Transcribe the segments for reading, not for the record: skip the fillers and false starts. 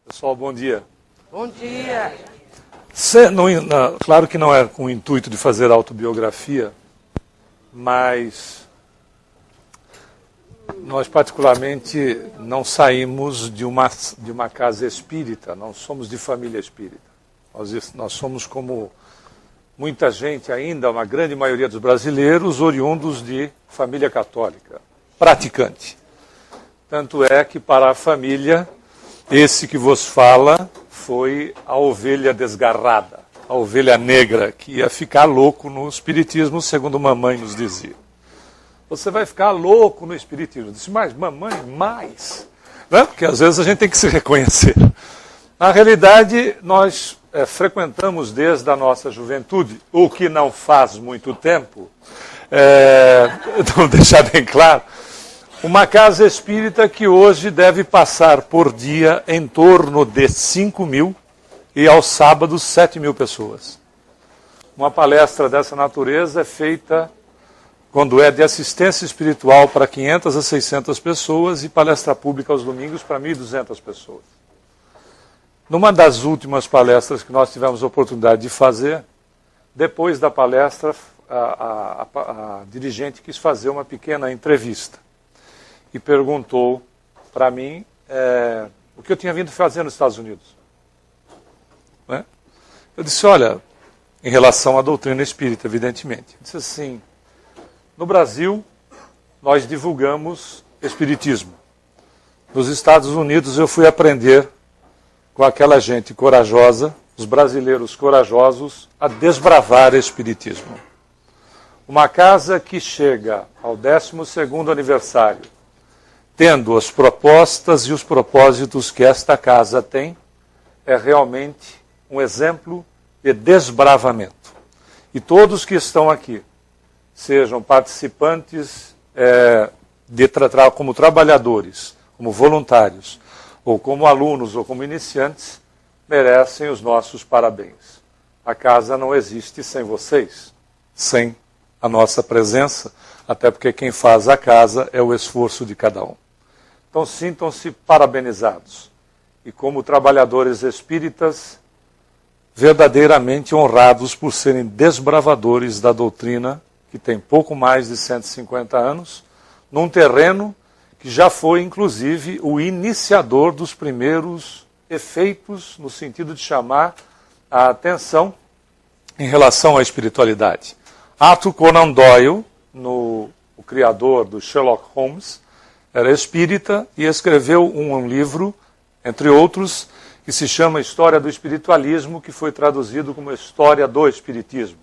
Pessoal, bom dia. Bom dia. Claro que não é com o intuito de fazer autobiografia, mas nós particularmente não saímos de uma casa espírita, não somos de família espírita. Nós somos como muita gente ainda, uma grande maioria dos brasileiros, oriundos de família católica, praticante. Tanto é que para a família, esse que vos fala foi a ovelha desgarrada, a ovelha negra, que ia ficar louco no espiritismo, segundo mamãe nos dizia. Você vai ficar louco no espiritismo. Eu disse, mas mamãe, mais? Né? Porque às vezes a gente tem que se reconhecer. Na realidade, nós frequentamos desde a nossa juventude, o que não faz muito tempo, vou deixar bem claro, uma casa espírita que hoje deve passar por dia em torno de 5.000 e aos sábados 7.000 pessoas. Uma palestra dessa natureza é feita quando é de assistência espiritual para 500 a 600 pessoas e palestra pública aos domingos para 1.200 pessoas. Numa das últimas palestras que nós tivemos a oportunidade de fazer, depois da palestra, a dirigente quis fazer uma pequena entrevista e perguntou para mim o que eu tinha vindo fazer nos Estados Unidos. Né? Eu disse, olha, em relação à doutrina espírita, evidentemente. Eu disse assim, no Brasil, nós divulgamos espiritismo. Nos Estados Unidos, eu fui aprender com aquela gente corajosa, os brasileiros corajosos, a desbravar espiritismo. Uma casa que chega ao 12º aniversário, tendo as propostas e os propósitos que esta casa tem, é realmente um exemplo de desbravamento. E todos que estão aqui, sejam participantes como trabalhadores, como voluntários, ou como alunos, ou como iniciantes, merecem os nossos parabéns. A casa não existe sem vocês, sem a nossa presença, até porque quem faz a casa é o esforço de cada um. Então sintam-se parabenizados. E como trabalhadores espíritas, verdadeiramente honrados por serem desbravadores da doutrina, que tem pouco mais de 150 anos, num terreno que já foi, inclusive, o iniciador dos primeiros efeitos, no sentido de chamar a atenção em relação à espiritualidade. Arthur Conan Doyle, o criador do Sherlock Holmes, era espírita e escreveu um livro, entre outros, que se chama História do Espiritualismo, que foi traduzido como História do Espiritismo.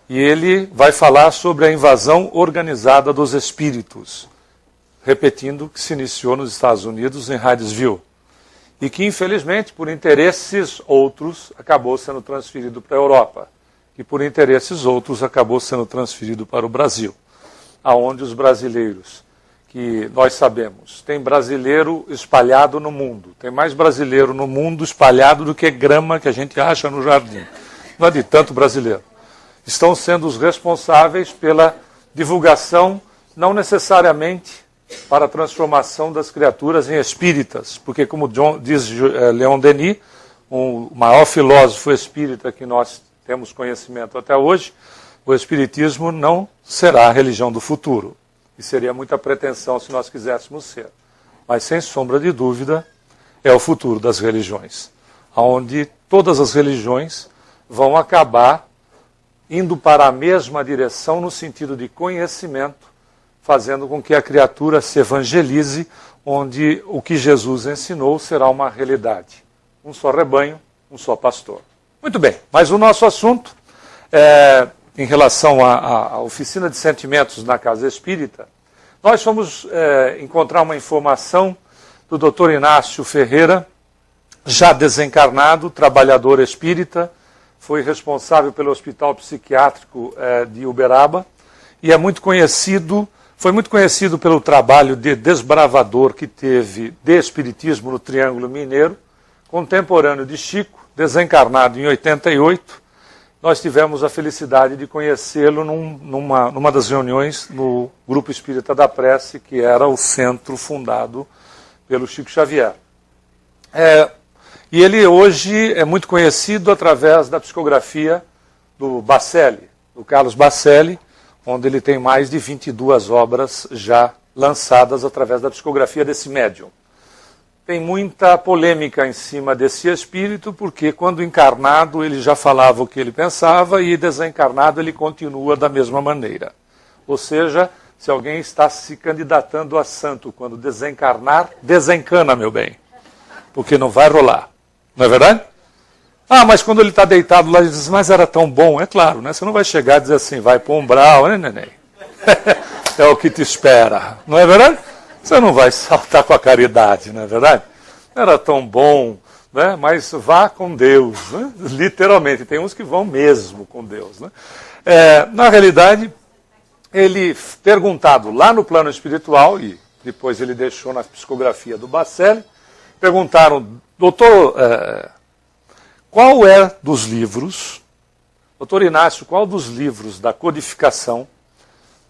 E ele vai falar sobre a invasão organizada dos espíritos, repetindo que se iniciou nos Estados Unidos, em Hydesville, e que, infelizmente, por interesses outros, acabou sendo transferido para a Europa, e por interesses outros acabou sendo transferido para o Brasil, aonde os brasileiros, que nós sabemos, tem brasileiro espalhado no mundo, tem mais brasileiro no mundo espalhado do que grama que a gente acha no jardim, não é de tanto brasileiro. Estão sendo os responsáveis pela divulgação, não necessariamente para a transformação das criaturas em espíritas, porque como diz Leon Denis, o maior filósofo espírita que nós temos conhecimento até hoje, o espiritismo não será a religião do futuro. E seria muita pretensão se nós quiséssemos ser. Mas, sem sombra de dúvida, é o futuro das religiões, onde todas as religiões vão acabar indo para a mesma direção no sentido de conhecimento, fazendo com que a criatura se evangelize, onde o que Jesus ensinou será uma realidade. Um só rebanho, um só pastor. Muito bem, mas o nosso assunto, em relação à oficina de sentimentos na Casa Espírita, nós fomos encontrar uma informação do Dr. Inácio Ferreira, já desencarnado, trabalhador espírita, foi responsável pelo Hospital Psiquiátrico de Uberaba, e foi muito conhecido pelo trabalho de desbravador que teve de espiritismo no Triângulo Mineiro, contemporâneo de Chico, desencarnado em 88. Nós tivemos a felicidade de conhecê-lo numa das reuniões no Grupo Espírita da Prece, que era o centro fundado pelo Chico Xavier. E ele hoje é muito conhecido através da psicografia do Bacelli, do Carlos Bacelli, onde ele tem mais de 22 obras já lançadas através da psicografia desse médium. Tem muita polêmica em cima desse espírito, porque quando encarnado ele já falava o que ele pensava e desencarnado ele continua da mesma maneira. Ou seja, se alguém está se candidatando a santo quando desencarnar, desencana, meu bem, porque não vai rolar. Não é verdade? Ah, mas quando ele está deitado lá, ele diz, mas era tão bom. É claro, né? Você não vai chegar e dizer assim, vai para o umbral, né, neném? É o que te espera. Não é verdade? Você não vai saltar com a caridade, não é verdade? Era tão bom, né? Mas vá com Deus, né? Literalmente. Tem uns que vão mesmo com Deus. Né? Na realidade, ele, perguntado lá no plano espiritual, e depois ele deixou na psicografia do Bacelli, perguntaram, doutor, qual é dos livros, doutor Inácio, qual dos livros da codificação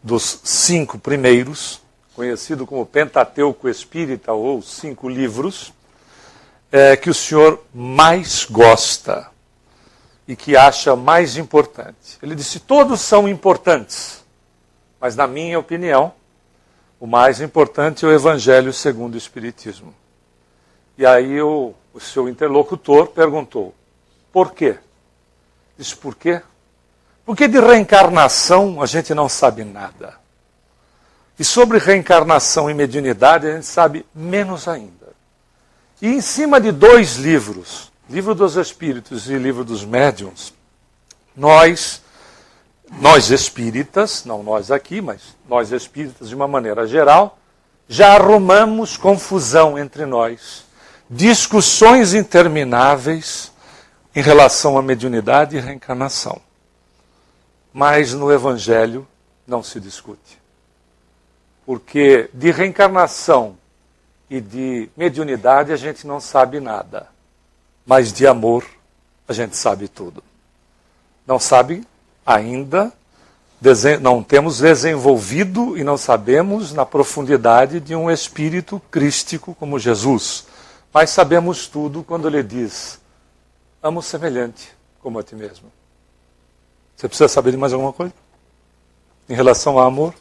dos 5 primeiros, conhecido como Pentateuco Espírita ou 5 livros, que o senhor mais gosta e que acha mais importante? Ele disse, todos são importantes, mas na minha opinião, o mais importante é o Evangelho segundo o Espiritismo. E aí o seu interlocutor perguntou, por quê? Disse, por quê? Porque de reencarnação a gente não sabe nada. E sobre reencarnação e mediunidade a gente sabe menos ainda. E em cima de 2 livros, Livro dos Espíritos e Livro dos Médiuns, nós espíritas, não nós aqui, mas nós espíritas de uma maneira geral, já arrumamos confusão entre nós, discussões intermináveis em relação à mediunidade e reencarnação. Mas no Evangelho não se discute. Porque de reencarnação e de mediunidade a gente não sabe nada. Mas de amor a gente sabe tudo. Não sabe ainda, não temos desenvolvido e não sabemos na profundidade de um espírito crístico como Jesus. Mas sabemos tudo quando ele diz, ama o semelhante como a ti mesmo. Você precisa saber de mais alguma coisa? Em relação ao amor?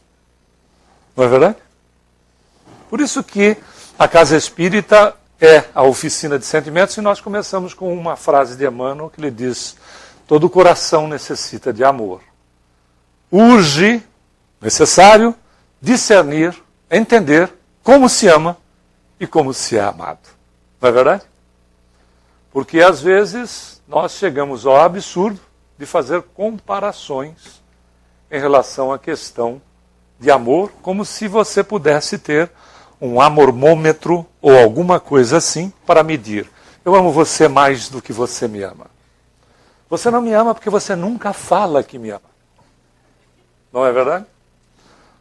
Não é verdade? Por isso que a Casa Espírita é a oficina de sentimentos e nós começamos com uma frase de Emmanuel que ele diz, todo coração necessita de amor. Urge, necessário, discernir, entender como se ama e como se é amado. Não é verdade? Porque às vezes nós chegamos ao absurdo de fazer comparações em relação à questão de amor, como se você pudesse ter um amormômetro ou alguma coisa assim para medir. Eu amo você mais do que você me ama. Você não me ama porque você nunca fala que me ama. Não é verdade?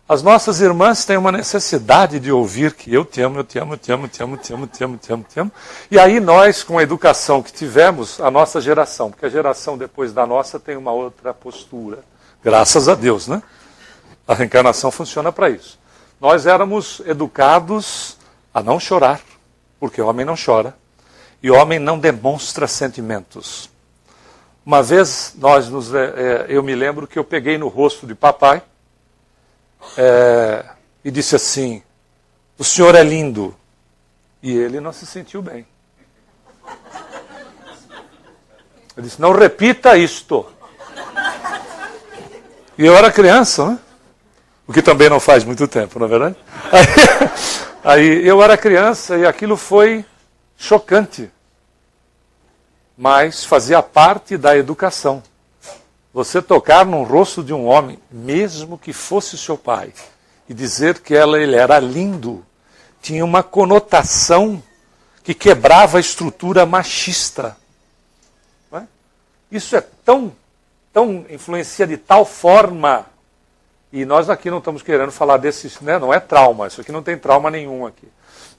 As nossas irmãs têm uma necessidade de ouvir que eu te amo, eu te amo, eu te amo, eu te amo, eu te amo, eu te amo, eu te amo, eu te amo. E aí nós, com a educação que tivemos, a nossa geração, porque a geração depois da nossa tem uma outra postura. Graças a Deus, né? A reencarnação funciona para isso. Nós éramos educados a não chorar, porque o homem não chora, e o homem não demonstra sentimentos. Uma vez, eu me lembro que eu peguei no rosto de papai, e disse assim, o senhor é lindo. E ele não se sentiu bem. Eu disse, não repita isto. E eu era criança, né? O que também não faz muito tempo, não é verdade? Aí eu era criança e aquilo foi chocante. Mas fazia parte da educação. Você tocar no rosto de um homem, mesmo que fosse seu pai, e dizer que ele era lindo, tinha uma conotação que quebrava a estrutura machista. Não é? Isso é tão influencia de tal forma, e nós aqui não estamos querendo falar desses, né? Não é trauma, isso aqui não tem trauma nenhum aqui.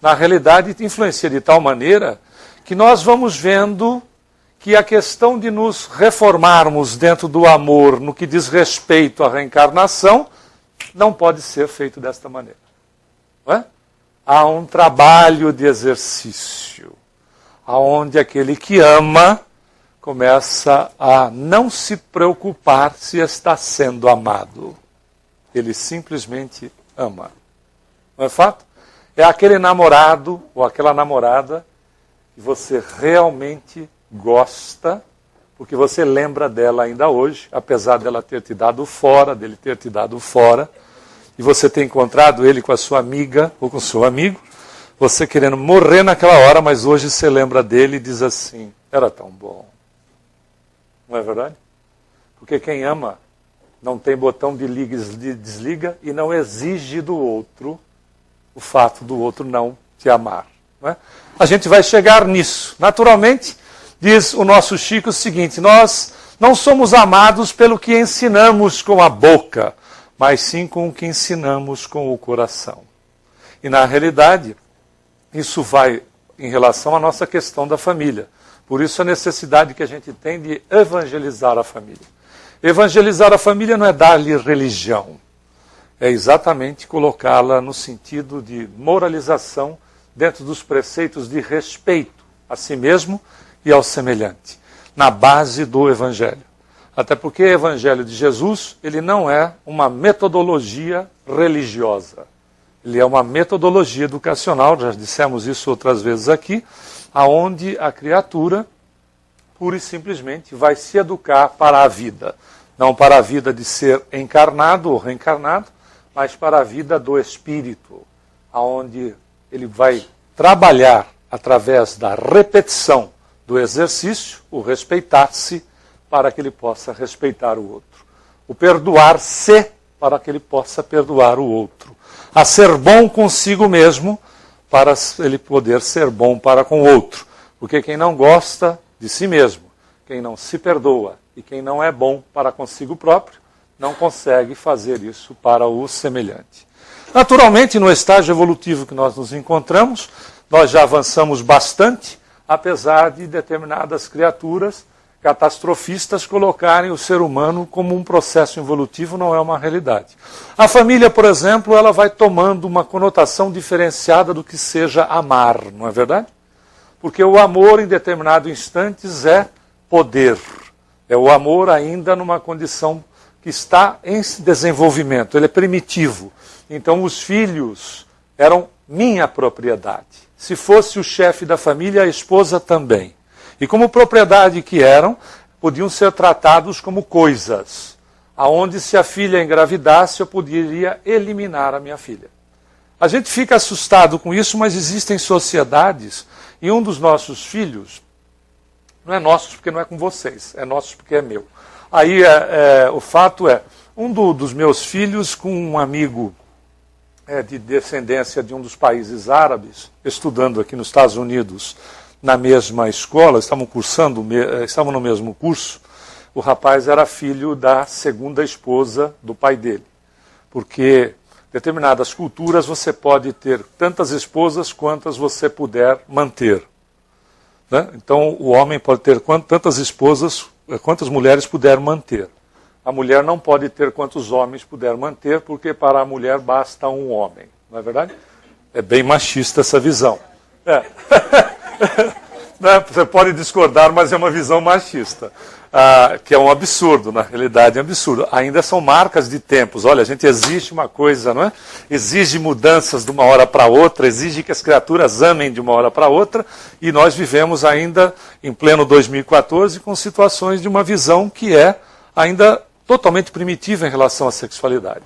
Na realidade, influencia de tal maneira que nós vamos vendo que a questão de nos reformarmos dentro do amor no que diz respeito à reencarnação não pode ser feito desta maneira. Não é? Há um trabalho de exercício, aonde aquele que ama começa a não se preocupar se está sendo amado. Ele simplesmente ama. Não é fato? É aquele namorado ou aquela namorada que você realmente gosta, porque você lembra dela ainda hoje, apesar dela ter te dado fora, dele ter te dado fora, e você ter encontrado ele com a sua amiga ou com o seu amigo, você querendo morrer naquela hora, mas hoje você lembra dele e diz assim, era tão bom. Não é verdade? Porque quem ama não tem botão de liga e de desliga e não exige do outro o fato do outro não te amar. Não é? A gente vai chegar nisso. Naturalmente, diz o nosso Chico o seguinte, nós não somos amados pelo que ensinamos com a boca, mas sim com o que ensinamos com o coração. E na realidade, isso vai em relação à nossa questão da família. Por isso a necessidade que a gente tem de evangelizar a família. Evangelizar a família não é dar-lhe religião. É exatamente colocá-la no sentido de moralização dentro dos preceitos de respeito a si mesmo e ao semelhante, na base do Evangelho. Até porque o Evangelho de Jesus, ele não é uma metodologia religiosa. Ele é uma metodologia educacional, já dissemos isso outras vezes aqui, aonde a criatura, pura e simplesmente, vai se educar para a vida. Não para a vida de ser encarnado ou reencarnado, mas para a vida do espírito, aonde ele vai trabalhar através da repetição do exercício, o respeitar-se, para que ele possa respeitar o outro. O perdoar-se, para que ele possa perdoar o outro. A ser bom consigo mesmo, para ele poder ser bom para com o outro. Porque quem não gosta de si mesmo, quem não se perdoa e quem não é bom para consigo próprio, não consegue fazer isso para o semelhante. Naturalmente, no estágio evolutivo que nós nos encontramos, nós já avançamos bastante, apesar de determinadas criaturas catastrofistas colocarem o ser humano como um processo evolutivo, não é uma realidade. A família, por exemplo, ela vai tomando uma conotação diferenciada do que seja amar, não é verdade? Porque o amor, em determinados instantes, é poder. É o amor ainda numa condição que está em desenvolvimento, ele é primitivo. Então os filhos eram minha propriedade. Se fosse o chefe da família, a esposa também. E como propriedade que eram, podiam ser tratados como coisas, aonde se a filha engravidasse, eu poderia eliminar a minha filha. A gente fica assustado com isso, mas existem sociedades, e um dos nossos filhos, não é nosso porque não é com vocês, é nosso porque é meu. Aí o fato é, dos meus filhos com um amigo de descendência de um dos países árabes, estudando aqui nos Estados Unidos, na mesma escola, estavam no mesmo curso, o rapaz era filho da segunda esposa do pai dele. Porque em determinadas culturas você pode ter tantas esposas quantas você puder manter. Né? Então o homem pode ter tantas esposas, quantas mulheres puder manter. A mulher não pode ter quantos homens puder manter, porque para a mulher basta um homem. Não é verdade? É bem machista essa visão. Você pode discordar, mas é uma visão machista, que é um absurdo, na realidade é um absurdo. Ainda são marcas de tempos. Olha, a gente exige uma coisa, não é? Exige mudanças de uma hora para outra, exige que as criaturas amem de uma hora para outra, e nós vivemos ainda em pleno 2014 com situações de uma visão que é ainda totalmente primitiva em relação à sexualidade.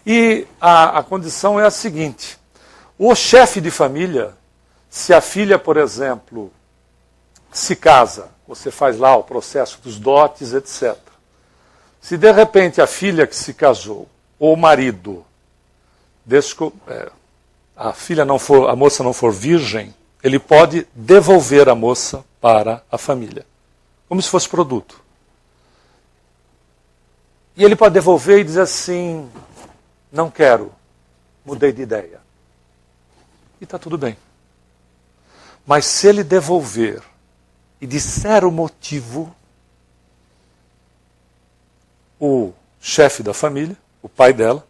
E a condição é a seguinte, o chefe de família, se a filha, por exemplo, se casa, você faz lá o processo dos dotes, etc. Se de repente a filha que se casou, ou o marido, a moça não for virgem, ele pode devolver a moça para a família, como se fosse produto. E ele pode devolver e dizer assim, não quero, mudei de ideia. E está tudo bem. Mas se ele devolver e disser o motivo, o chefe da família, o pai dela,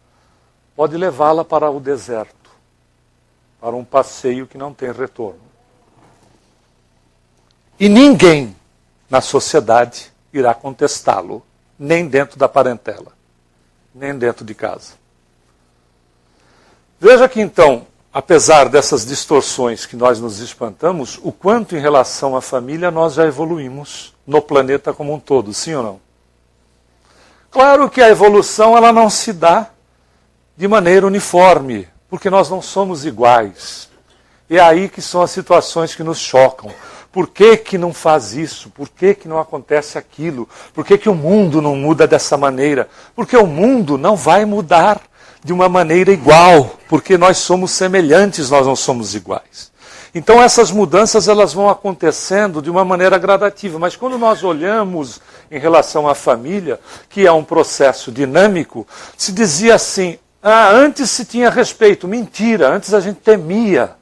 pode levá-la para o deserto, para um passeio que não tem retorno. E ninguém na sociedade irá contestá-lo, nem dentro da parentela, nem dentro de casa. Veja que então, apesar dessas distorções que nós nos espantamos, o quanto em relação à família nós já evoluímos no planeta como um todo, sim ou não? Claro que a evolução ela não se dá de maneira uniforme, porque nós não somos iguais. E é aí que são as situações que nos chocam. Por que que não faz isso? Por que que não acontece aquilo? Por que que o mundo não muda dessa maneira? Porque o mundo não vai mudar de uma maneira igual, porque nós somos semelhantes, nós não somos iguais. Então essas mudanças elas vão acontecendo de uma maneira gradativa, mas quando nós olhamos em relação à família, que é um processo dinâmico, se dizia assim, antes se tinha respeito. Mentira, antes a gente temia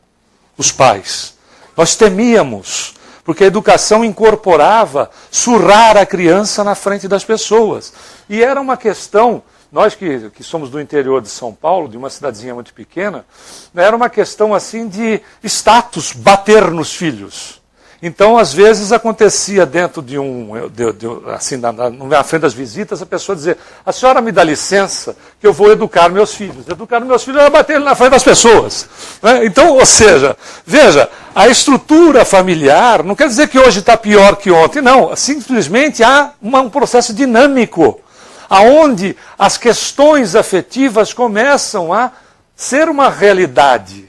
os pais. Nós temíamos, porque a educação incorporava surrar a criança na frente das pessoas. E era uma questão, nós que somos do interior de São Paulo, de uma cidadezinha muito pequena, era uma questão assim de status, bater nos filhos. Então, às vezes, acontecia dentro de assim, na frente das visitas, a pessoa dizer, a senhora me dá licença que eu vou educar meus filhos. Educar meus filhos era bater na frente das pessoas. Né? Então, ou seja, veja, a estrutura familiar não quer dizer que hoje está pior que ontem, não. Simplesmente há um processo dinâmico, aonde as questões afetivas começam a ser uma realidade.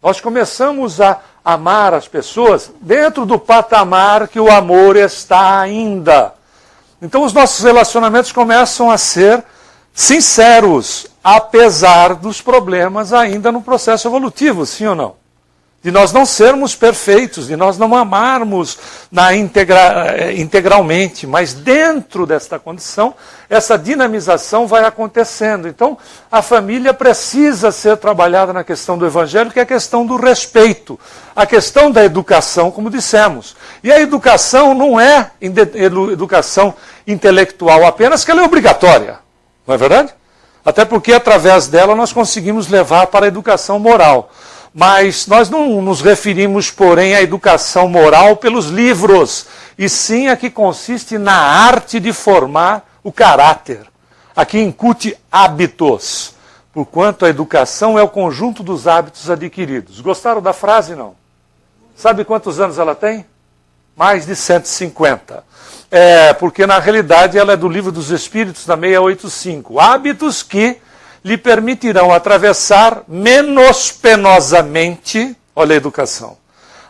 Nós começamos a amar as pessoas dentro do patamar que o amor está ainda. Então os nossos relacionamentos começam a ser sinceros, apesar dos problemas ainda no processo evolutivo, sim ou não? De nós não sermos perfeitos, de nós não amarmos integralmente, mas dentro desta condição, essa dinamização vai acontecendo. Então, a família precisa ser trabalhada na questão do evangelho, que é a questão do respeito, a questão da educação, como dissemos. E a educação não é educação intelectual apenas, que ela é obrigatória, não é verdade? Até porque através dela nós conseguimos levar para a educação moral. Mas nós não nos referimos, porém, à educação moral pelos livros, e sim a que consiste na arte de formar o caráter, a que incute hábitos, porquanto a educação é o conjunto dos hábitos adquiridos. Gostaram da frase, não? Sabe quantos anos ela tem? Mais de 150. Porque na realidade ela é do Livro dos Espíritos, da 685. Hábitos que lhe permitirão atravessar menos penosamente, olha a educação,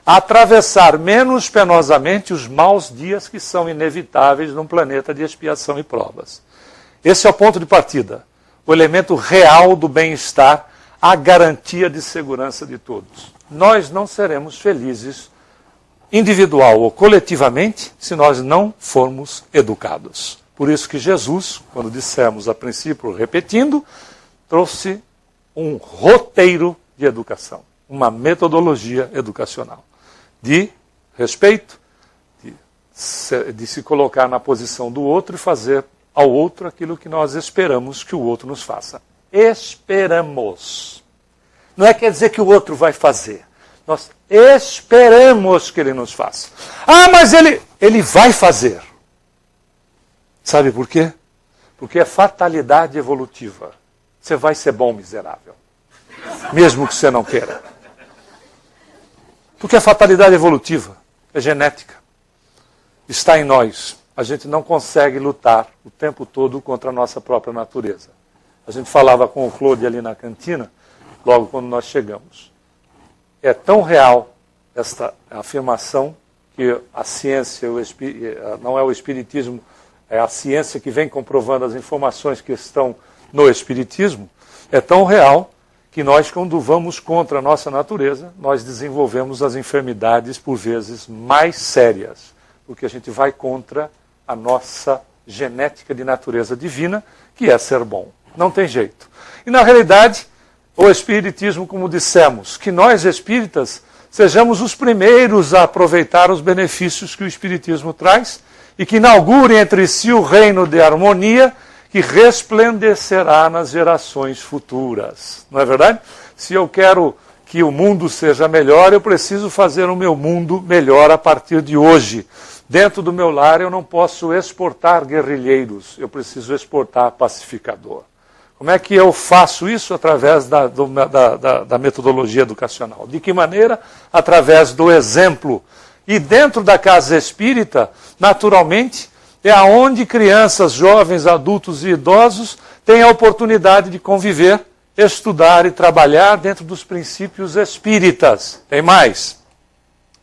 atravessar menos penosamente os maus dias que são inevitáveis num planeta de expiação e provas. Esse é o ponto de partida, o elemento real do bem-estar, a garantia de segurança de todos. Nós não seremos felizes, individual ou coletivamente, se nós não formos educados. Por isso que Jesus, quando dissemos a princípio, repetindo, trouxe um roteiro de educação, uma metodologia educacional, de respeito, de se colocar na posição do outro e fazer ao outro aquilo que nós esperamos que o outro nos faça. Esperamos. Não é quer dizer que o outro vai fazer. Nós esperamos que ele nos faça. Mas ele vai fazer. Sabe por quê? Porque é fatalidade evolutiva. Você vai ser bom, miserável. Mesmo que você não queira. Porque a fatalidade evolutiva é genética. Está em nós. A gente não consegue lutar o tempo todo contra a nossa própria natureza. A gente falava com o Claude ali na cantina, logo quando nós chegamos. É tão real esta afirmação que a ciência, não é o espiritismo, é a ciência que vem comprovando as informações que estão no espiritismo, é tão real que nós, quando vamos contra a nossa natureza, nós desenvolvemos as enfermidades, por vezes, mais sérias, porque a gente vai contra a nossa genética de natureza divina, que é ser bom. Não tem jeito. E, na realidade, o espiritismo, como dissemos, que nós espíritas sejamos os primeiros a aproveitar os benefícios que o espiritismo traz e que inaugure entre si o reino de harmonia que resplandecerá nas gerações futuras. Não é verdade? Se eu quero que o mundo seja melhor, eu preciso fazer o meu mundo melhor a partir de hoje. Dentro do meu lar eu não posso exportar guerrilheiros, eu preciso exportar pacificador. Como é que eu faço isso? Através da metodologia educacional. De que maneira? Através do exemplo. E dentro da casa espírita, naturalmente, é aonde crianças, jovens, adultos e idosos têm a oportunidade de conviver, estudar e trabalhar dentro dos princípios espíritas. Tem mais.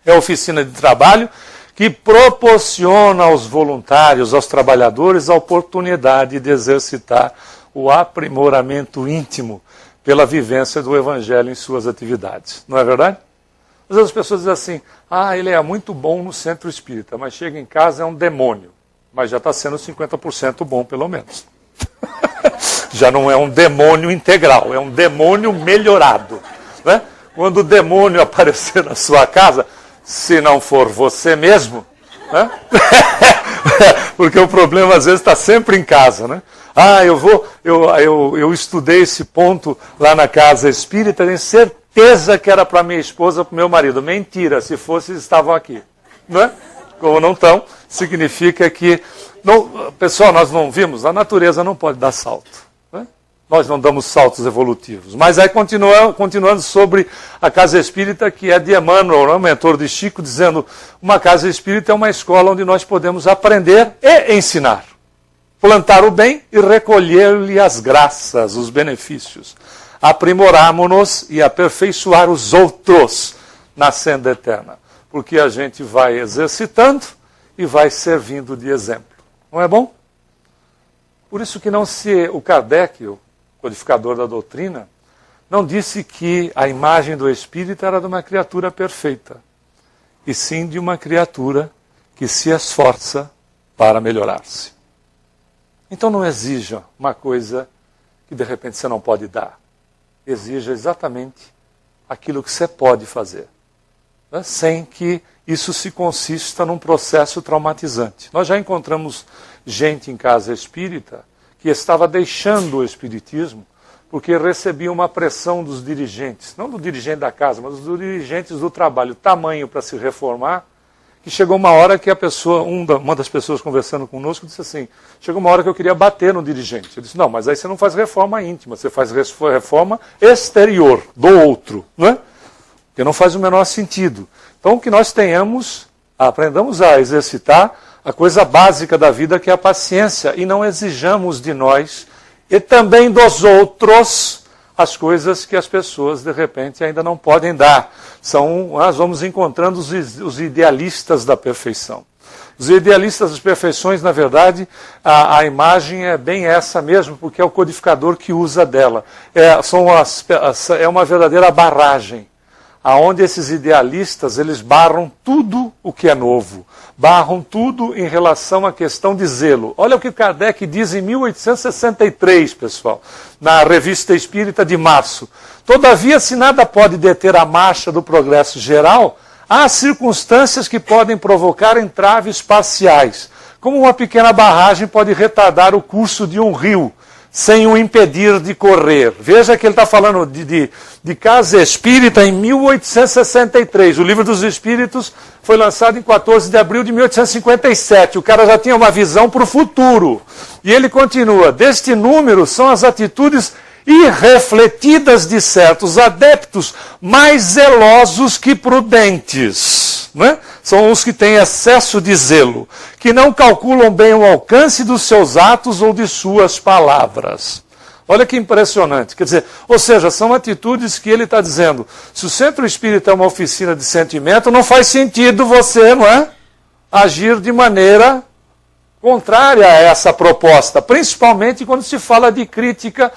É a oficina de trabalho que proporciona aos voluntários, aos trabalhadores, a oportunidade de exercitar o aprimoramento íntimo pela vivência do Evangelho em suas atividades. Não é verdade? Às vezes as pessoas dizem assim, ele é muito bom no centro espírita, mas chega em casa é um demônio. Mas já está sendo 50% bom, pelo menos. Já não é um demônio integral, é um demônio melhorado. Né? Quando o demônio aparecer na sua casa, se não for você mesmo, né? Porque o problema às vezes está sempre em casa, né? Eu estudei esse ponto lá na casa espírita, tenho certeza que era para minha esposa, para o meu marido. Mentira, se fosse, estavam aqui. Né? Como não estão, significa que... Não, pessoal, nós não vimos, a natureza não pode dar salto. Né? Nós não damos saltos evolutivos. Mas aí, continuando sobre a casa espírita, que é de Emmanuel, né, mentor de Chico, dizendo, uma casa espírita é uma escola onde nós podemos aprender e ensinar. Plantar o bem e recolher-lhe as graças, os benefícios. Aprimorarmos-nos e aperfeiçoar os outros na senda eterna. Porque a gente vai exercitando e vai servindo de exemplo. Não é bom? Por isso que o Kardec, o codificador da doutrina, não disse que a imagem do espírito era de uma criatura perfeita, e sim de uma criatura que se esforça para melhorar-se. Então não exija uma coisa que de repente você não pode dar. Exija exatamente aquilo que você pode fazer, né? Sem que isso se consista num processo traumatizante. Nós já encontramos gente em casa espírita que estava deixando o espiritismo porque recebia uma pressão dos dirigentes, não do dirigente da casa, mas dos dirigentes do trabalho, tamanho para se reformar, que chegou uma hora que a pessoa, uma das pessoas conversando conosco, disse assim, chegou uma hora que eu queria bater no dirigente. Eu disse, não, mas aí você não faz reforma íntima, você faz reforma exterior, do outro, não é? Porque não faz o menor sentido. Então, que nós aprendamos a exercitar a coisa básica da vida, que é a paciência, e não exijamos de nós, e também dos outros, as coisas que as pessoas, de repente, ainda não podem dar. Nós vamos encontrando os idealistas da perfeição. Os idealistas das perfeições, na verdade, a imagem é bem essa mesmo, porque é o codificador que usa dela. É uma verdadeira barragem, aonde esses idealistas, eles barram tudo o que é novo, barram tudo em relação à questão de zelo. Olha o que Kardec diz em 1863, pessoal, na Revista Espírita de março. Todavia, se nada pode deter a marcha do progresso geral, há circunstâncias que podem provocar entraves parciais, como uma pequena barragem pode retardar o curso de um rio, sem o impedir de correr. Veja que ele está falando de casa espírita em 1863. O Livro dos Espíritos foi lançado em 14 de abril de 1857. O cara já tinha uma visão para o futuro. E ele continua, deste número são as atitudes irrefletidas de certos adeptos, mais zelosos que prudentes. Não é? São os que têm excesso de zelo, que não calculam bem o alcance dos seus atos ou de suas palavras. Olha que impressionante. Quer dizer, ou seja, são atitudes que ele está dizendo, se o centro espírita é uma oficina de sentimento, não faz sentido você, não é, agir de maneira contrária a essa proposta, principalmente quando se fala de crítica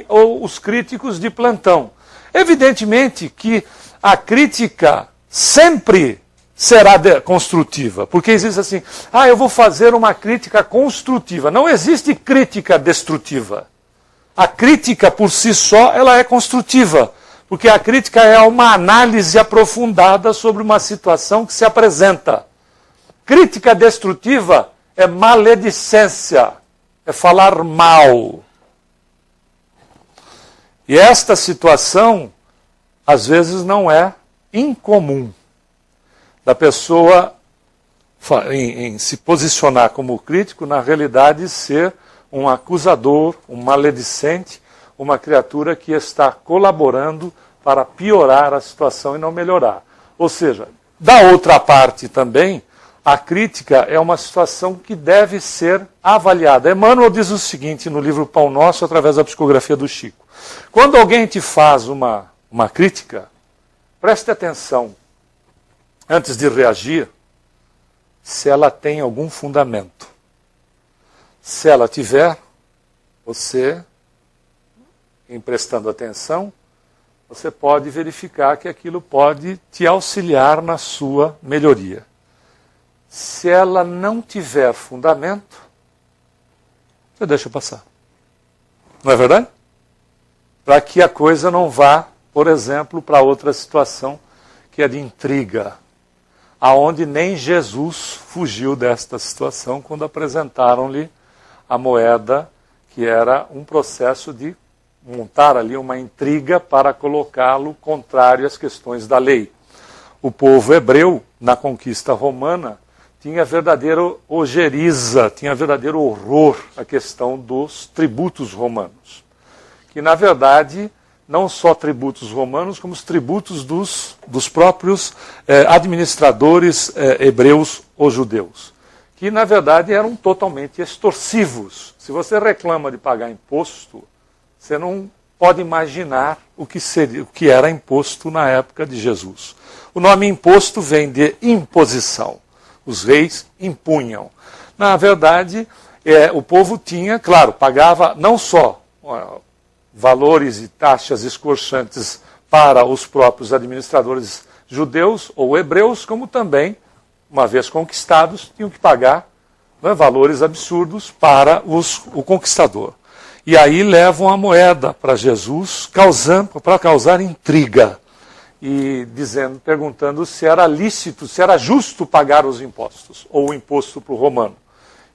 ou os críticos de plantão. Evidentemente que a crítica sempre será construtiva, porque existe assim, eu vou fazer uma crítica construtiva. Não existe crítica destrutiva. A crítica por si só, ela é construtiva, porque a crítica é uma análise aprofundada sobre uma situação que se apresenta. Crítica destrutiva é maledicência, é falar mal. E esta situação às vezes não é incomum da pessoa em se posicionar como crítico, na realidade ser um acusador, um maledicente, uma criatura que está colaborando para piorar a situação e não melhorar. Ou seja, da outra parte também, a crítica é uma situação que deve ser avaliada. Emmanuel diz o seguinte no livro Pão Nosso, através da psicografia do Chico. Quando alguém te faz uma crítica, preste atenção, antes de reagir, se ela tem algum fundamento. Se ela tiver, você, em prestando atenção, você pode verificar que aquilo pode te auxiliar na sua melhoria. Se ela não tiver fundamento, você deixa passar. Não é verdade? Para que a coisa não vá, por exemplo, para outra situação que é de intriga, aonde nem Jesus fugiu desta situação quando apresentaram-lhe a moeda, que era um processo de montar ali uma intriga para colocá-lo contrário às questões da lei. O povo hebreu, na conquista romana, tinha verdadeira ojeriza, tinha verdadeiro horror à questão dos tributos romanos. Que, na verdade, não só tributos romanos, como os tributos dos próprios administradores hebreus ou judeus. Que, na verdade, eram totalmente extorsivos. Se você reclama de pagar imposto, você não pode imaginar o que era imposto na época de Jesus. O nome imposto vem de imposição. Os reis impunham. Na verdade, o povo tinha, claro, pagava não só valores e taxas escorchantes para os próprios administradores judeus ou hebreus, como também, uma vez conquistados, tinham que pagar valores absurdos para o conquistador. E aí levam a moeda para Jesus, para causar intriga. E perguntando se era lícito, se era justo pagar os impostos, ou o imposto para o romano.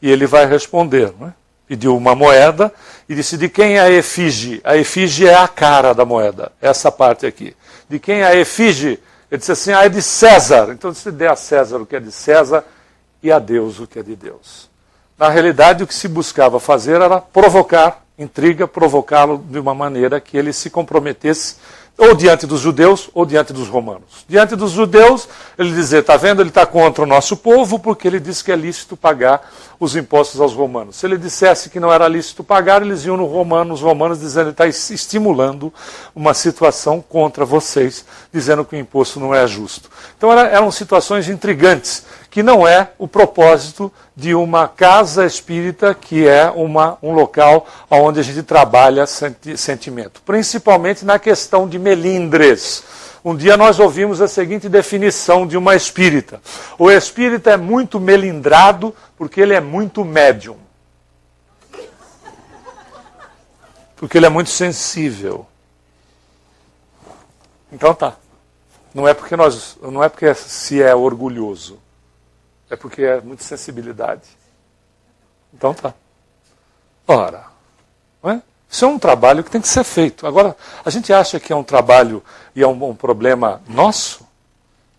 E ele vai responder, né? Pediu uma moeda e disse, de quem é a efígie? A efígie é a cara da moeda, essa parte aqui. De quem é a efígie? Ele disse assim, é de César. Então se dê a César o que é de César e a Deus o que é de Deus. Na realidade, o que se buscava fazer era provocar intriga, provocá-lo de uma maneira que ele se comprometesse ou diante dos judeus, ou diante dos romanos. Diante dos judeus, ele dizia, está vendo, ele está contra o nosso povo, porque ele disse que é lícito pagar os impostos aos romanos. Se ele dissesse que não era lícito pagar, eles iam os romanos dizendo que ele está estimulando uma situação contra vocês, dizendo que o imposto não é justo. Então eram situações intrigantes, que não é o propósito de uma casa espírita, que é um local onde a gente trabalha sentimento. Principalmente na questão de melindres. Um dia nós ouvimos a seguinte definição de uma espírita. O espírita é muito melindrado porque ele é muito médium. Porque ele é muito sensível. Então tá. Não é porque se é orgulhoso. É porque é muita sensibilidade. Então tá. Ora, não é? Isso é um trabalho que tem que ser feito. Agora, a gente acha que é um trabalho e é um problema nosso?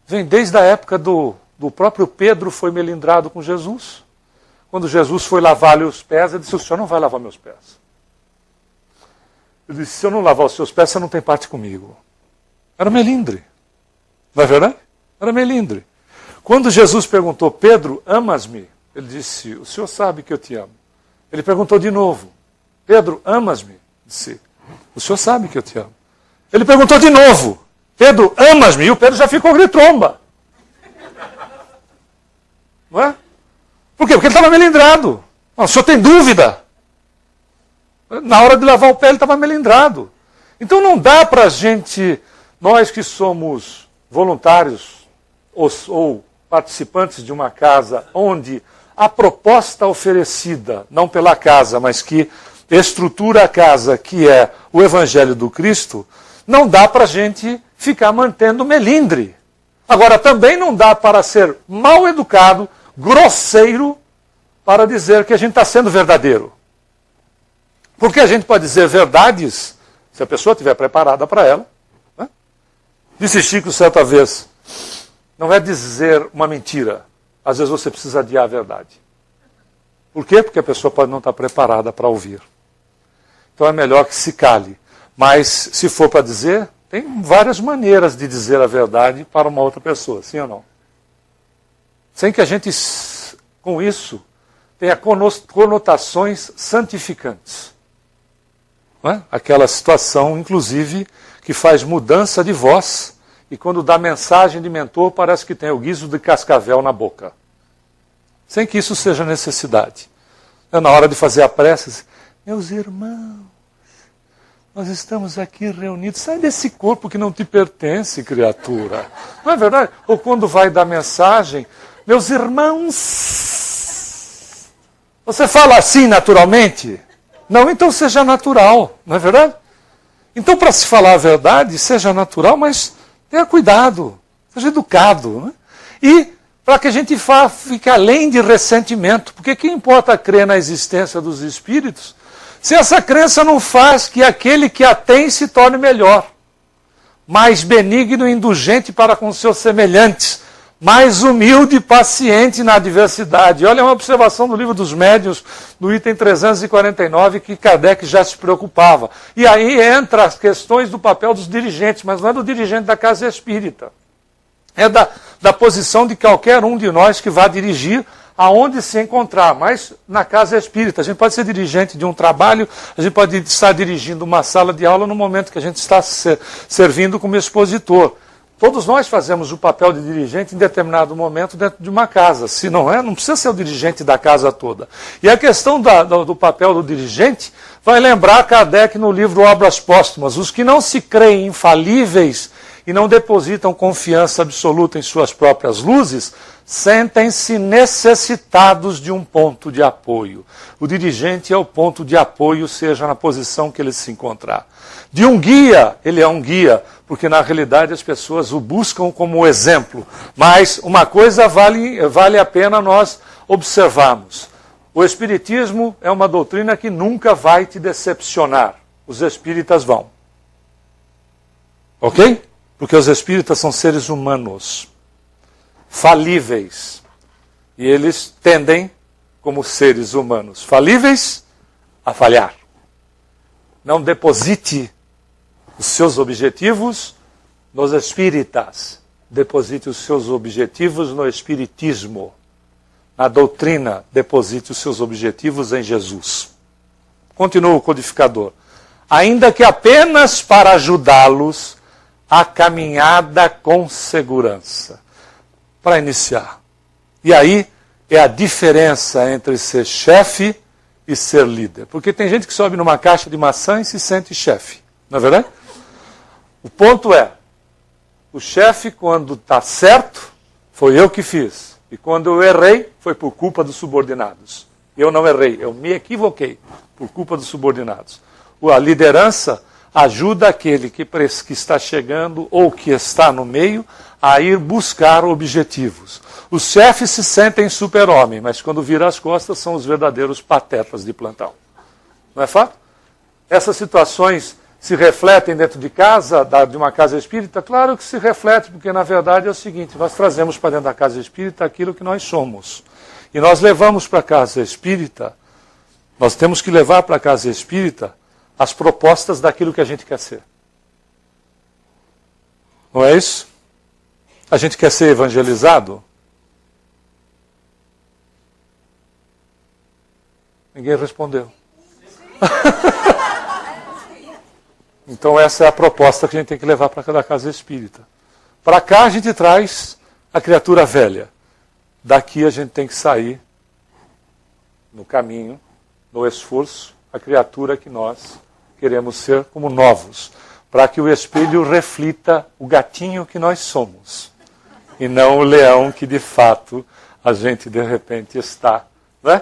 Vem desde a época do próprio Pedro foi melindrado com Jesus. Quando Jesus foi lavar-lhe os pés, ele disse, o senhor não vai lavar meus pés. Ele disse, se eu não lavar os seus pés, você não tem parte comigo. Era melindre. Não é verdade? Era melindre. Quando Jesus perguntou, Pedro, amas-me? Ele disse, o senhor sabe que eu te amo. Ele perguntou de novo, Pedro, amas-me? Disse, o senhor sabe que eu te amo. Ele perguntou de novo, Pedro, amas-me? E o Pedro já ficou de tromba. Não é? Por quê? Porque ele estava melindrado. O senhor tem dúvida? Na hora de lavar o pé, ele estava melindrado. Então não dá para a gente, nós que somos voluntários ou participantes de uma casa onde a proposta oferecida, não pela casa, mas que estrutura a casa, que é o Evangelho do Cristo, não dá para a gente ficar mantendo melindre. Agora, também não dá para ser mal educado, grosseiro, para dizer que a gente está sendo verdadeiro. Porque a gente pode dizer verdades, se a pessoa estiver preparada para ela, né? Disse Chico certa vez, não é dizer uma mentira. Às vezes você precisa adiar a verdade. Por quê? Porque a pessoa pode não estar preparada para ouvir. Então é melhor que se cale. Mas se for para dizer, tem várias maneiras de dizer a verdade para uma outra pessoa, sim ou não? Sem que a gente, com isso, tenha conotações santificantes. Não é? Aquela situação, inclusive, que faz mudança de voz e quando dá mensagem de mentor parece que tem o guiso de cascavel na boca. Sem que isso seja necessidade. É na hora de fazer a prece, meus irmãos, nós estamos aqui reunidos, sai desse corpo que não te pertence, criatura. Não é verdade? Ou quando vai dar mensagem, meus irmãos, você fala assim naturalmente? Não, então seja natural, não é verdade? Então, para se falar a verdade, seja natural, mas tenha cuidado, seja educado. Né? E para que a gente fique além de ressentimento, porque que importa crer na existência dos espíritos, se essa crença não faz que aquele que a tem se torne melhor, mais benigno e indulgente para com seus semelhantes, mais humilde e paciente na adversidade. Olha uma observação do Livro dos Médiuns, no item 349, que Kardec já se preocupava. E aí entra as questões do papel dos dirigentes, mas não é do dirigente da casa espírita. É da posição de qualquer um de nós que vá dirigir aonde se encontrar, mas na casa espírita. A gente pode ser dirigente de um trabalho, a gente pode estar dirigindo uma sala de aula no momento que a gente está servindo como expositor. Todos nós fazemos o papel de dirigente em determinado momento dentro de uma casa. Se não é, não precisa ser o dirigente da casa toda. E a questão do papel do dirigente vai lembrar Kardec no livro Obras Póstumas. Os que não se creem infalíveis e não depositam confiança absoluta em suas próprias luzes, sentem-se necessitados de um ponto de apoio. O dirigente é o ponto de apoio, seja na posição que ele se encontrar. De um guia, ele é um guia, porque na realidade as pessoas o buscam como exemplo. Mas uma coisa vale a pena nós observarmos. O Espiritismo é uma doutrina que nunca vai te decepcionar. Os espíritas vão. Ok? Porque os espíritas são seres humanos, falíveis. E eles tendem, como seres humanos falíveis, a falhar. Não deposite os seus objetivos nos espíritas. Deposite os seus objetivos no espiritismo. Na doutrina, deposite os seus objetivos em Jesus. Continua o codificador. Ainda que apenas para ajudá-los a caminhada com segurança. Para iniciar. E aí é a diferença entre ser chefe e ser líder. Porque tem gente que sobe numa caixa de maçã e se sente chefe. Não é verdade? O ponto é, o chefe, quando está certo, foi eu que fiz. E quando eu errei, foi por culpa dos subordinados. Eu não errei, eu me equivoquei por culpa dos subordinados. A liderança ajuda aquele que está chegando ou que está no meio a ir buscar objetivos. Os chefes se sentem super-homem, mas quando viram as costas são os verdadeiros patetas de plantão. Não é fato? Essas situações se refletem dentro de casa, de uma casa espírita? Claro que se reflete, porque na verdade é o seguinte, nós trazemos para dentro da casa espírita aquilo que nós somos. E nós levamos para a casa espírita, nós temos que levar para a casa espírita as propostas daquilo que a gente quer ser. Não é isso? A gente quer ser evangelizado? Ninguém respondeu. Então essa é a proposta que a gente tem que levar para cada casa espírita. Para cá a gente traz a criatura velha. Daqui a gente tem que sair no caminho, no esforço, a criatura que nós queremos ser como novos. Para que o espelho reflita o gatinho que nós somos. E não o leão que de fato a gente de repente está, né?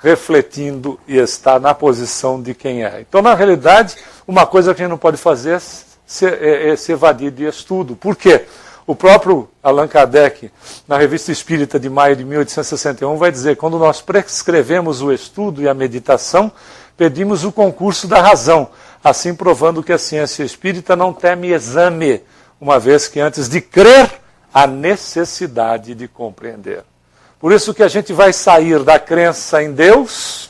Refletindo e está na posição de quem é. Então, na realidade, uma coisa que a gente não pode fazer é se evadir de estudo. Por quê? O próprio Allan Kardec, na Revista Espírita de maio de 1861, vai dizer que quando nós prescrevemos o estudo e a meditação, pedimos o concurso da razão. assim provando que a ciência espírita não teme exame, uma vez que antes de crer, há necessidade de compreender. Por isso que a gente vai sair da crença em Deus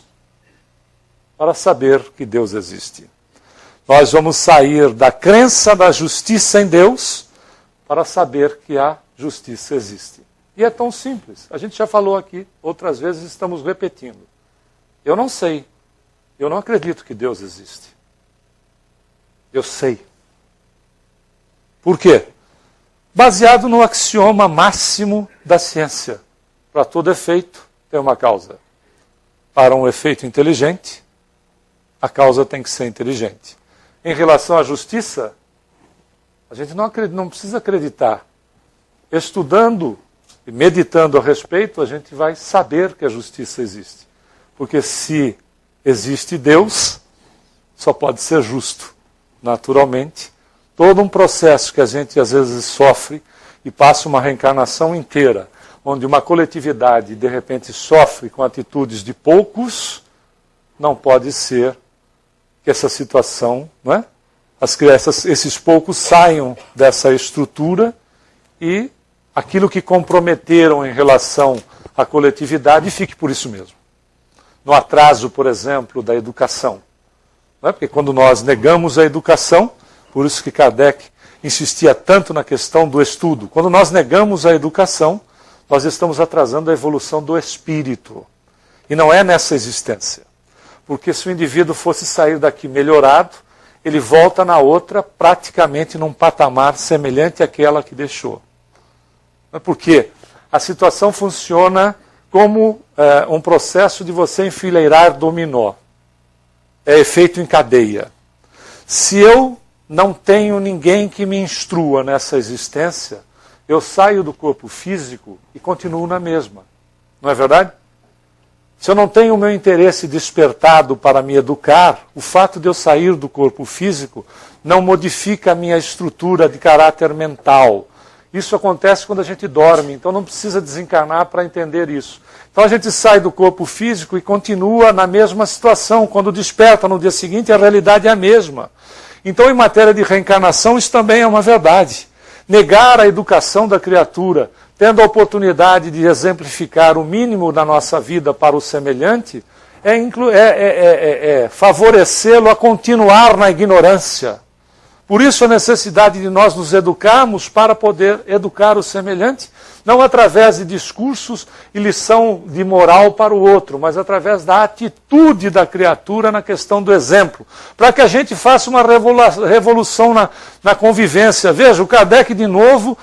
para saber que Deus existe. Nós vamos sair da crença da justiça em Deus para saber que a justiça existe. E é tão simples. A gente já falou aqui, outras vezes estamos repetindo. Eu não sei. Eu não acredito que Deus existe. Eu sei. Por quê? Baseado no axioma máximo da ciência. Para todo efeito, tem uma causa. Para um efeito inteligente, a causa tem que ser inteligente. Em relação à justiça, a gente não precisa acreditar. Estudando e meditando a respeito, a gente vai saber que a justiça existe. Porque se existe Deus, só pode ser justo. Naturalmente, todo um processo que a gente às vezes sofre e passa uma reencarnação inteira, onde uma coletividade de repente sofre com atitudes de poucos, não pode ser que essa situação, não é? Esses poucos saiam dessa estrutura e aquilo que comprometeram em relação à coletividade fique por isso mesmo. No atraso, por exemplo, da educação. Não é? Porque quando nós negamos a educação, por isso que Kardec insistia tanto na questão do estudo, quando nós negamos a educação, nós estamos atrasando a evolução do espírito. E não é nessa existência. Porque se o indivíduo fosse sair daqui melhorado, ele volta na outra praticamente num patamar semelhante àquela que deixou. Porque a situação funciona como um processo de você enfileirar dominó. É efeito em cadeia. Se eu não tenho ninguém que me instrua nessa existência, eu saio do corpo físico e continuo na mesma. Não é verdade? Se eu não tenho o meu interesse despertado para me educar, o fato de eu sair do corpo físico não modifica a minha estrutura de caráter mental. Isso acontece quando a gente dorme, então não precisa desencarnar para entender isso. Então a gente sai do corpo físico e continua na mesma situação. Quando desperta no dia seguinte, a realidade é a mesma. Então, em matéria de reencarnação, isso também é uma verdade. Negar a educação da criatura, tendo a oportunidade de exemplificar o mínimo da nossa vida para o semelhante, é favorecê-lo a continuar na ignorância. Por isso a necessidade de nós nos educarmos para poder educar o semelhante, não através de discursos e lição de moral para o outro, mas através da atitude da criatura na questão do exemplo, para que a gente faça uma revolução na convivência. Veja, o Kardec de novo,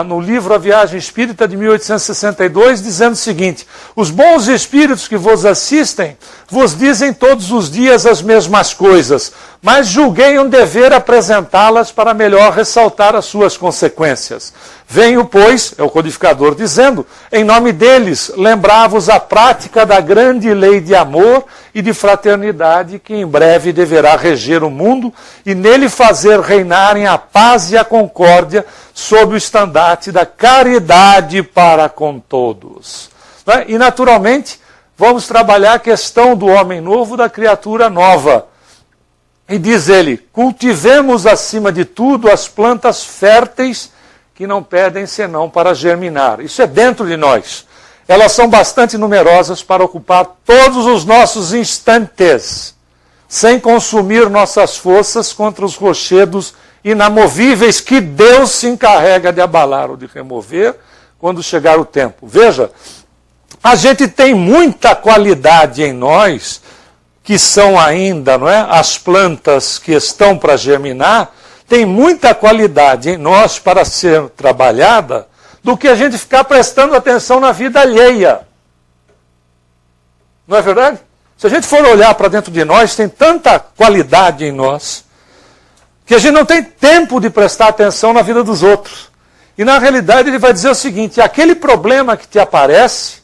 no livro A Viagem Espírita de 1862, dizendo o seguinte: os bons espíritos que vos assistem vos dizem todos os dias as mesmas coisas, mas julguei um dever apresentá-las para melhor ressaltar as suas consequências. Venho, pois, é o codificador dizendo, em nome deles, lembrar-vos a prática da grande lei de amor e de fraternidade que em breve deverá reger o mundo e nele fazer reinarem a paz e a concórdia sob o estandarte da caridade para com todos. E, naturalmente, vamos trabalhar a questão do homem novo, da criatura nova. E diz ele, cultivemos acima de tudo as plantas férteis que não pedem senão para germinar. Isso é dentro de nós. Elas são bastante numerosas para ocupar todos os nossos instantes, sem consumir nossas forças contra os rochedos inamovíveis que Deus se encarrega de abalar ou de remover quando chegar o tempo. Veja, a gente tem muita qualidade em nós, que são ainda, não é, as plantas que estão para germinar, tem muita qualidade em nós para ser trabalhada do que a gente ficar prestando atenção na vida alheia. Não é verdade? Se a gente for olhar para dentro de nós, tem tanta qualidade em nós que a gente não tem tempo de prestar atenção na vida dos outros. E na realidade ele vai dizer o seguinte: aquele problema que te aparece,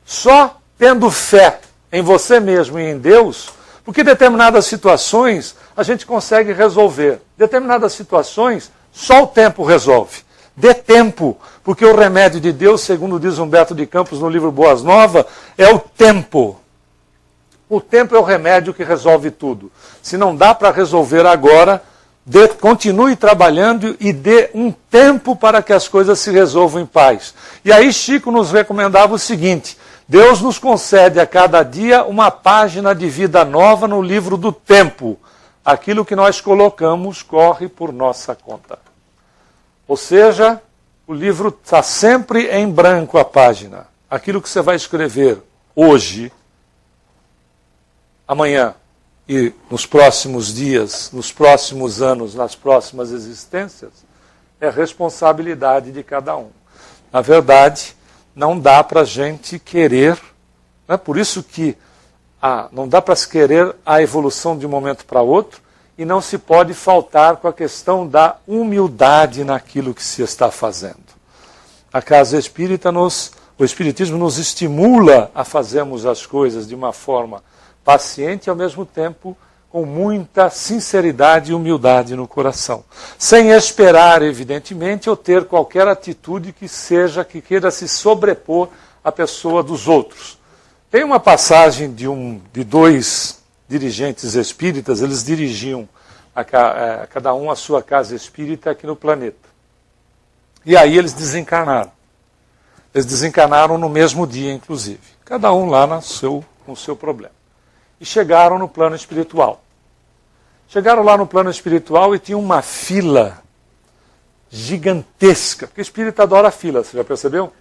só tendo fé em você mesmo e em Deus, porque determinadas situações a gente consegue resolver. Determinadas situações só o tempo resolve. Dê tempo, porque o remédio de Deus, segundo diz Humberto de Campos no livro Boas Novas, é o tempo. O tempo é o remédio que resolve tudo. Se não dá para resolver agora, continue trabalhando e dê um tempo para que as coisas se resolvam em paz. E aí Chico nos recomendava o seguinte: Deus nos concede a cada dia uma página de vida nova no livro do tempo. Aquilo que nós colocamos corre por nossa conta. Ou seja, o livro está sempre em branco a página. Aquilo que você vai escrever hoje, amanhã e nos próximos dias, nos próximos anos, nas próximas existências, é responsabilidade de cada um. Na verdade, não dá para a gente querer, não é por isso que não dá para se querer a evolução de um momento para outro, e não se pode faltar com a questão da humildade naquilo que se está fazendo. A Casa Espírita o Espiritismo nos estimula a fazermos as coisas de uma forma paciente e, ao mesmo tempo, com muita sinceridade e humildade no coração. Sem esperar, evidentemente, ou ter qualquer atitude que queira se sobrepor à pessoa dos outros. Tem uma passagem de dois dirigentes espíritas, eles dirigiam cada um a sua casa espírita aqui no planeta. E aí eles desencarnaram. Eles desencarnaram no mesmo dia, inclusive. Cada um lá com o seu problema. E chegaram no plano espiritual. Chegaram lá no plano espiritual e tinha uma fila gigantesca. Porque o espírita adora fila, você já percebeu?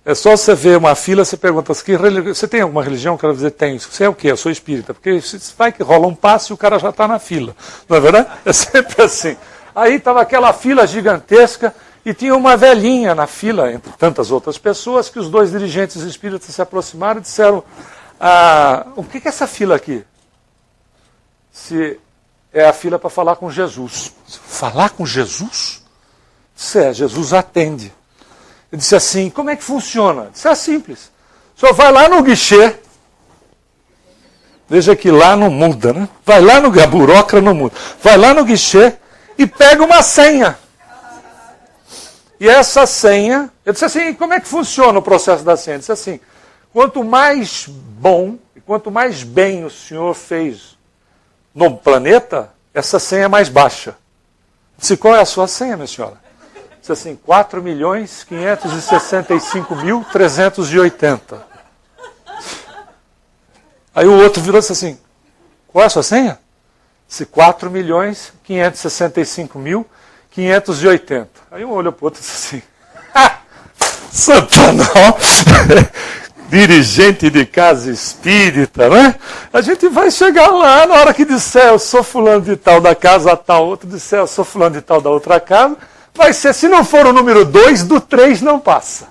É só você ver uma fila, você pergunta, você tem alguma religião? Eu quero dizer, tem. Você é o quê? Eu sou espírita. Porque vai que rola um passo e o cara já está na fila. Não é verdade? É sempre assim. Aí estava aquela fila gigantesca e tinha uma velhinha na fila, entre tantas outras pessoas, que os dois dirigentes espíritas se aproximaram e disseram: o que é essa fila aqui? Se é a fila para falar com Jesus. Falar com Jesus? Disse, Jesus atende. Ele disse assim: como é que funciona? Disse, é simples. O senhor vai lá no guichê. Veja que lá não muda, né? Vai lá a burocra não muda. Vai lá no guichê e pega uma senha. E essa senha, eu disse assim, como é que funciona o processo da senha? Ele disse assim: quanto mais bom e quanto mais bem o senhor fez no planeta, essa senha é mais baixa. Eu disse, qual é a sua senha, minha senhora? Ele disse assim, 4.565.380. Aí o outro virou e disse assim, qual é a sua senha? Disse, 4.565.580. Aí um olhou para o outro e disse assim, Santanol, dirigente de casa espírita, né? A gente vai chegar lá, na hora que disser eu sou fulano de tal da casa tal, outro disser eu sou fulano de tal da outra casa, vai ser, se não for o número 2, do 3 não passa.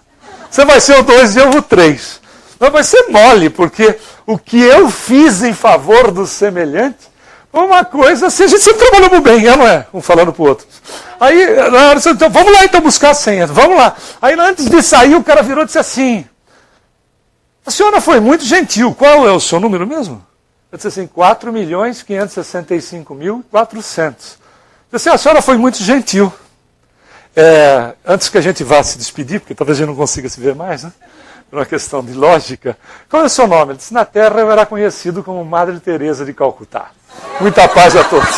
Você vai ser o 2 e eu o 3. Mas vai ser mole, porque o que eu fiz em favor do semelhante, uma coisa assim, a gente sempre trabalhou muito bem, não é? Um falando para o outro. Aí, então, vamos lá então buscar a senha, vamos lá. Aí antes de sair, o cara virou e disse assim, a senhora foi muito gentil, qual é o seu número mesmo? Eu disse assim, 4.565.400. Eu disse, a senhora foi muito gentil. Antes que a gente vá se despedir, porque talvez a gente não consiga se ver mais, né? Por uma questão de lógica. Qual é o seu nome? Ele disse, na Terra eu era conhecido como Madre Teresa de Calcutá. Muita paz a todos.